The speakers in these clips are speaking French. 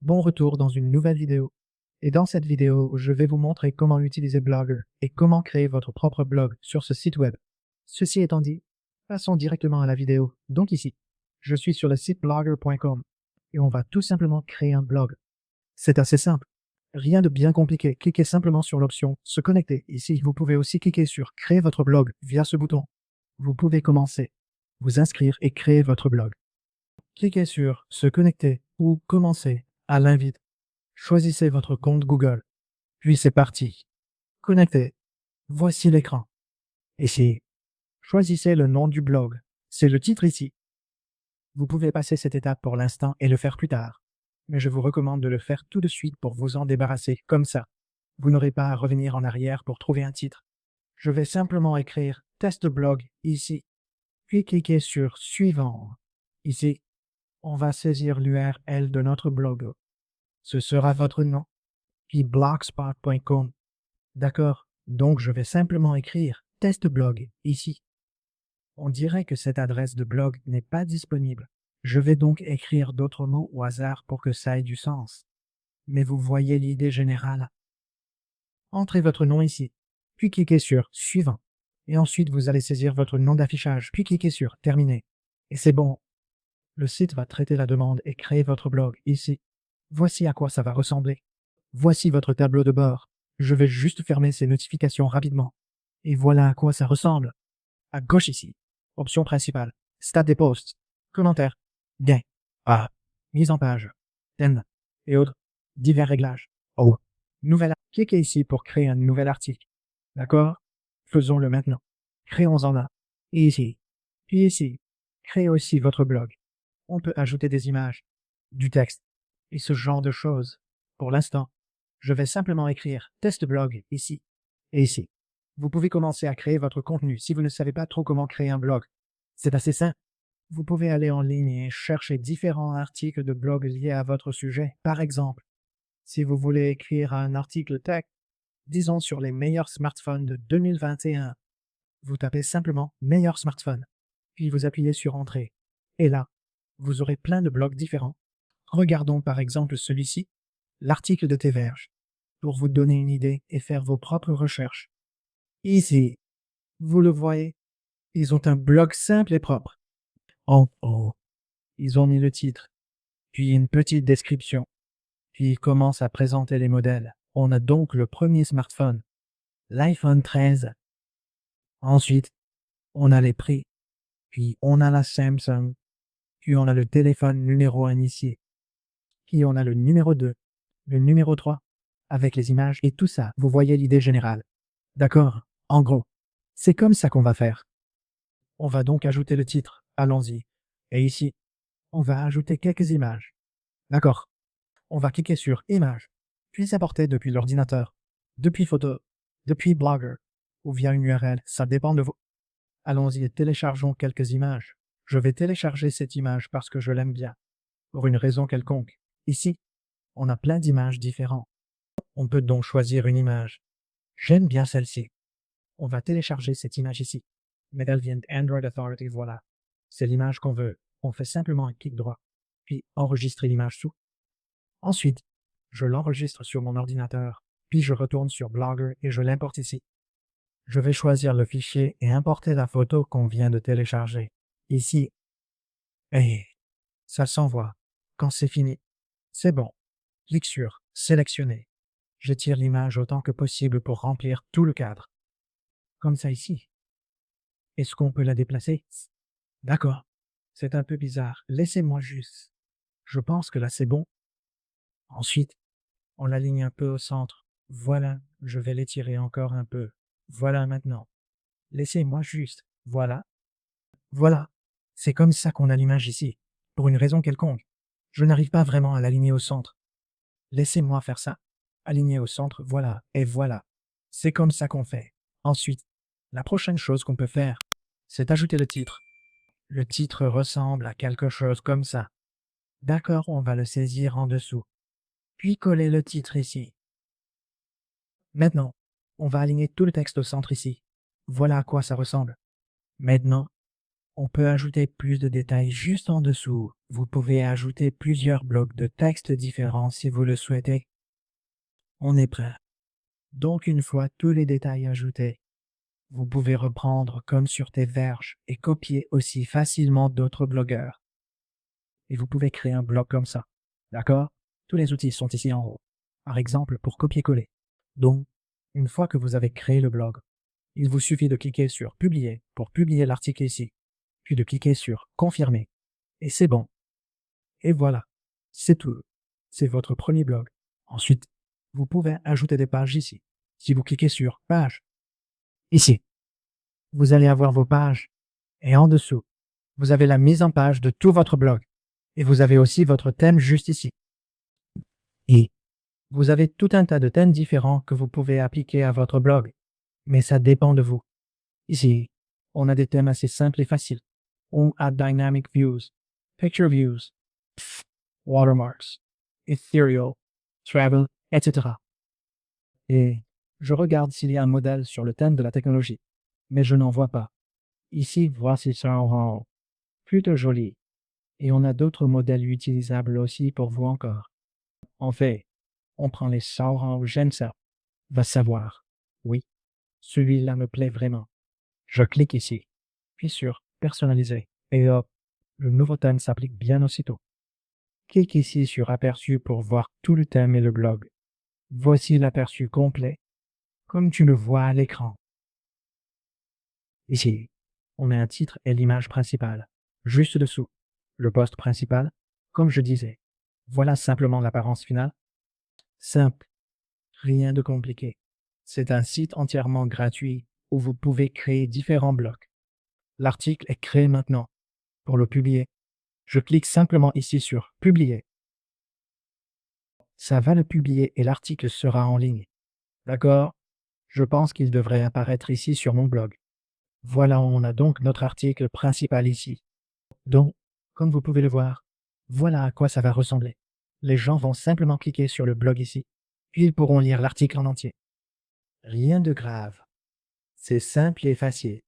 Bon retour dans une nouvelle vidéo. Et dans cette vidéo, je vais vous montrer comment utiliser Blogger et comment créer votre propre blog sur ce site web. Ceci étant dit, passons directement à la vidéo. Donc ici, je suis sur le site blogger.com et on va tout simplement créer un blog. C'est assez simple. Rien de bien compliqué. Cliquez simplement sur l'option Se connecter. Ici, vous pouvez aussi cliquer sur Créer votre blog via ce bouton. Vous pouvez commencer, vous inscrire et créer votre blog. Cliquez sur Se connecter ou Commencer à l'invite. Choisissez votre compte Google. Puis c'est parti. Connectez. Voici l'écran. Ici, choisissez le nom du blog. C'est le titre ici. Vous pouvez passer cette étape pour l'instant et le faire plus tard. Mais je vous recommande de le faire tout de suite pour vous en débarrasser, comme ça. Vous n'aurez pas à revenir en arrière pour trouver un titre. Je vais simplement écrire Test blog ici. Puis cliquez sur Suivant. Ici, on va saisir l'URL de notre blog. Ce sera votre nom, puis blogspot.com. D'accord, donc je vais simplement écrire test blog ici. On dirait que cette adresse de blog n'est pas disponible. Je vais donc écrire d'autres mots au hasard pour que ça ait du sens. Mais vous voyez l'idée générale. Entrez votre nom ici, puis cliquez sur Suivant. Et ensuite vous allez saisir votre nom d'affichage, puis cliquez sur Terminer. Et c'est bon. Le site va traiter la demande et créer votre blog ici. Voici à quoi ça va ressembler. Voici votre tableau de bord. Je vais juste fermer ces notifications rapidement. Et voilà à quoi ça ressemble. À gauche ici, option principale, stade des posts, commentaires, gain, mise en page, thème et autres, divers réglages. Oh, cliquez ici pour créer un nouvel article. D'accord? Faisons-le maintenant. Créons-en un. Et ici, puis ici, créez aussi votre blog. On peut ajouter des images, du texte et ce genre de choses. Pour l'instant, je vais simplement écrire test blog ici et ici. Vous pouvez commencer à créer votre contenu si vous ne savez pas trop comment créer un blog. C'est assez simple. Vous pouvez aller en ligne et chercher différents articles de blog liés à votre sujet. Par exemple, si vous voulez écrire un article tech, disons sur les meilleurs smartphones de 2021, vous tapez simplement meilleurs smartphones, puis vous appuyez sur Entrée. Et là, vous aurez plein de blogs différents. Regardons par exemple celui-ci, l'article de Théverge, pour vous donner une idée et faire vos propres recherches. Ici, vous le voyez, ils ont un blog simple et propre. En haut, ils ont mis le titre, puis une petite description, puis ils commencent à présenter les modèles. On a donc le premier smartphone, l'iPhone 13. Ensuite, on a les prix, puis on a la Samsung, puis on a le téléphone numéro 1 ici, puis on a le numéro 2, le numéro 3, avec les images et tout ça. Vous voyez l'idée générale. D'accord? En gros, c'est comme ça qu'on va faire. On va donc ajouter le titre. Allons-y. Et ici, on va ajouter quelques images. D'accord. On va cliquer sur Images, puis importer depuis l'ordinateur, depuis Photo, depuis Blogger, ou via une URL, ça dépend de vous. Allons-y et téléchargeons quelques images. Je vais télécharger cette image parce que je l'aime bien, pour une raison quelconque. Ici, on a plein d'images différentes. On peut donc choisir une image. J'aime bien celle-ci. On va télécharger cette image ici. Mais elle vient d'Android Authority, voilà. C'est l'image qu'on veut. On fait simplement un clic droit, puis enregistrer l'image sous. Ensuite, je l'enregistre sur mon ordinateur, puis je retourne sur Blogger et je l'importe ici. Je vais choisir le fichier et importer la photo qu'on vient de télécharger. Ici. Et ça s'envoie. Quand c'est fini, c'est bon. Clique sur Sélectionner. J'étire l'image autant que possible pour remplir tout le cadre. Comme ça ici. Est-ce qu'on peut la déplacer? D'accord. C'est un peu bizarre. Laissez-moi juste. Je pense que là c'est bon. Ensuite, on l'aligne un peu au centre. Voilà, je vais l'étirer encore un peu. Voilà maintenant. Laissez-moi juste. Voilà. Voilà. C'est comme ça qu'on a l'image ici. Pour une raison quelconque. Je n'arrive pas vraiment à l'aligner au centre. Laissez-moi faire ça. Aligner au centre, voilà. Et voilà. C'est comme ça qu'on fait. Ensuite, la prochaine chose qu'on peut faire, c'est ajouter le titre. Le titre ressemble à quelque chose comme ça. D'accord, on va le saisir en dessous. Puis coller le titre ici. Maintenant, on va aligner tout le texte au centre ici. Voilà à quoi ça ressemble. Maintenant, On peut ajouter plus de détails juste en dessous. Vous pouvez ajouter plusieurs blocs de texte différents si vous le souhaitez. On est prêt. Donc une fois tous les détails ajoutés, vous pouvez reprendre comme sur tes verges et copier aussi facilement d'autres blogueurs. Et vous pouvez créer un blog comme ça. D'accord? Tous les outils sont ici en haut. Par exemple, pour copier-coller. Donc, une fois que vous avez créé le blog, il vous suffit de cliquer sur Publier pour publier l'article ici, puis de cliquer sur Confirmer. Et c'est bon. Et voilà. C'est tout. C'est votre premier blog. Ensuite, vous pouvez ajouter des pages ici. Si vous cliquez sur Page, ici, vous allez avoir vos pages. Et en dessous, vous avez la mise en page de tout votre blog. Et vous avez aussi votre thème juste ici. Et vous avez tout un tas de thèmes différents que vous pouvez appliquer à votre blog. Mais ça dépend de vous. Ici, on a des thèmes assez simples et faciles. On a Dynamic Views, Picture Views, Watermarks, Ethereal, Travel, etc. Et je regarde s'il y a un modèle sur le thème de la technologie, mais je n'en vois pas. Ici, voici ça en rend plutôt joli. Et on a d'autres modèles utilisables aussi pour vous encore. En fait, on prend les Sauron ou Gensa. Va savoir. Oui, celui-là me plaît vraiment. Je clique ici, puis sur Personnaliser. Et hop, le nouveau thème s'applique bien aussitôt. Clique ici sur Aperçu pour voir tout le thème et le blog. Voici l'aperçu complet, comme tu le vois à l'écran. Ici, on a un titre et l'image principale. Juste dessous, le post principal, comme je disais. Voilà simplement l'apparence finale. Simple, rien de compliqué. C'est un site entièrement gratuit où vous pouvez créer différents blocs. L'article est créé maintenant. Pour le publier, je clique simplement ici sur Publier. Ça va le publier et l'article sera en ligne. D'accord? Je pense qu'il devrait apparaître ici sur mon blog. Voilà, on a donc notre article principal ici. Donc, comme vous pouvez le voir, voilà à quoi ça va ressembler. Les gens vont simplement cliquer sur le blog ici, puis ils pourront lire l'article en entier. Rien de grave. C'est simple et facile.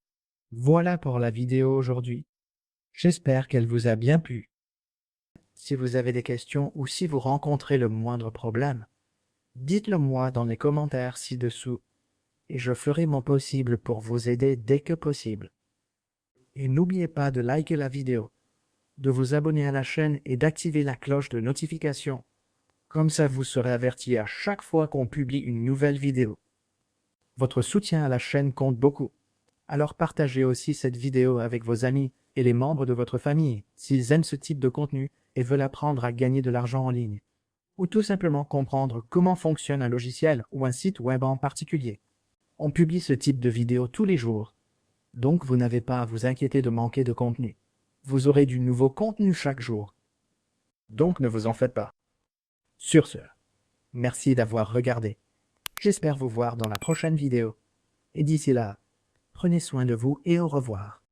Voilà pour la vidéo aujourd'hui. J'espère qu'elle vous a bien plu. Si vous avez des questions ou si vous rencontrez le moindre problème, dites-le moi dans les commentaires ci-dessous et je ferai mon possible pour vous aider dès que possible. Et n'oubliez pas de liker la vidéo, de vous abonner à la chaîne et d'activer la cloche de notification. Comme ça, vous serez averti à chaque fois qu'on publie une nouvelle vidéo. Votre soutien à la chaîne compte beaucoup. Alors partagez aussi cette vidéo avec vos amis et les membres de votre famille s'ils aiment ce type de contenu et veulent apprendre à gagner de l'argent en ligne. Ou tout simplement comprendre comment fonctionne un logiciel ou un site web en particulier. On publie ce type de vidéos tous les jours. Donc vous n'avez pas à vous inquiéter de manquer de contenu. Vous aurez du nouveau contenu chaque jour. Donc ne vous en faites pas. Sur ce, merci d'avoir regardé. J'espère vous voir dans la prochaine vidéo. Et d'ici là, prenez soin de vous et au revoir.